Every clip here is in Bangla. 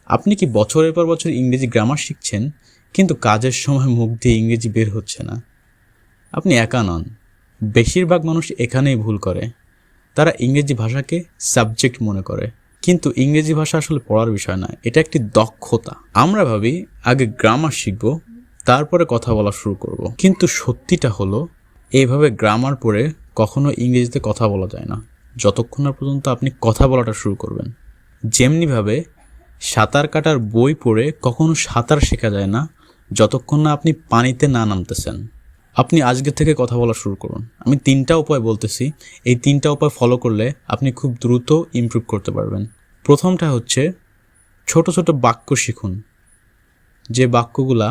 আপনি কি বছরের পর বছর ইংরেজি গ্রামার শিখছেন কিন্তু কাজের সময় মুখ দিয়ে ইংরেজি বের হচ্ছে না? আপনি একা নন। বেশিরভাগ মানুষ এখানেই ভুল করে। তারা ইংরেজি ভাষাকে সাবজেক্ট মনে করে, কিন্তু ইংরেজি ভাষা আসলে পড়ার বিষয় না, এটা একটি দক্ষতা। আমরা ভাবি আগে গ্রামার শিখব, তারপরে কথা বলা শুরু করব, কিন্তু সত্যিটা হলো এইভাবে গ্রামার পড়ে কখনো ইংরেজিতে কথা বলা যায় না যতক্ষণ না পর্যন্ত আপনি কথা বলাটা শুরু করবেন। যেমনিভাবে সাঁতার কাটার বই পড়ে কখনো সাঁতার শেখা যায় না যতক্ষণ না আপনি পানিতে না নামতেছেন। আপনি আজকে থেকে কথা বলা শুরু করুন। আমি 3টা উপায় বলতেছি, এই 3টা উপায় ফলো করলে আপনি খুব দ্রুত ইমপ্রুভ করতে পারবেন। প্রথমটা হচ্ছে ছোট ছোট বাক্য শিখুন, যে বাক্যগুলা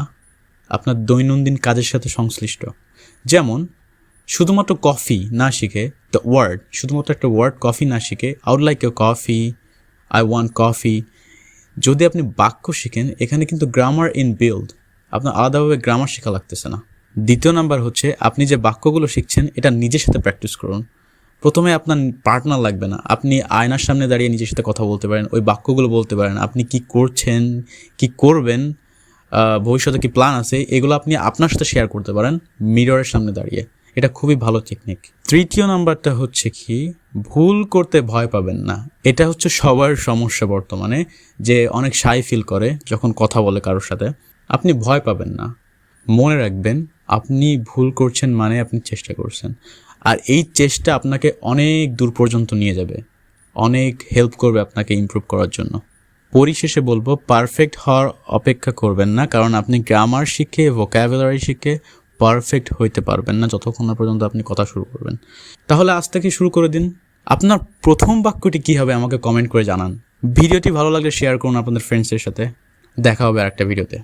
আপনার দৈনন্দিন কাজের সাথে সংশ্লিষ্ট। যেমন শুধুমাত্র কফি না শিখে শুধুমাত্র একটা ওয়ার্ড কফি না শিখে I would like a coffee, I want coffee. যদি আপনি বাক্য শিখেন, এখানে কিন্তু গ্রামার ইন বিল্ড, আপনার আলাদাভাবে গ্রামার শেখা লাগতেছে না। দ্বিতীয় নাম্বার হচ্ছে আপনি যে বাক্যগুলো শিখছেন এটা নিজের সাথে প্র্যাকটিস করুন। প্রথমে আপনার পার্টনার লাগবে না, আপনি আয়নার সামনে দাঁড়িয়ে নিজের সাথে কথা বলতে পারেন, ওই বাক্যগুলো বলতে পারেন। আপনি কি করছেন, কি করবেন, ভবিষ্যতে কি প্ল্যান আছে, এগুলো আপনি আপনার সাথে শেয়ার করতে পারেন মিররের সামনে দাঁড়িয়ে। এটা খুবই ভালো টেকনিক। তৃতীয় নাম্বারটা হচ্ছে কি, ভুল করতে ভয় পাবেন না। এটা হচ্ছে সবার সমস্যা বর্তমানে, যে অনেক শাই ফিল করে যখন কথা বলে কারোর সাথে। আপনি ভয় পাবেন না। মনে রাখবেন, আপনি ভুল করছেন মানে আপনি চেষ্টা করছেন, আর এই চেষ্টা আপনাকে অনেক দূর পর্যন্ত নিয়ে যাবে, অনেক হেল্প করবে আপনাকে ইমপ্রুভ করার জন্য। পরিশেষে বলবো, পারফেক্ট হওয়ার অপেক্ষা করবেন না, কারণ আপনি গ্রামার শিখে, ভোকাবুলারি শিখে পারফেক্ট হইতে পারবেন না যতক্ষণ না পর্যন্ত আপনি কথা শুরু করবেন। তাহলে আজ থেকে শুরু করে দিন। আপনার প্রথম বাক্যটি কী হবে আমাকে কমেন্ট করে জানান। ভিডিওটি ভালো লাগলে শেয়ার করুন আপনাদের ফ্রেন্ডসের সাথে। দেখা হবে আরেকটা ভিডিওতে।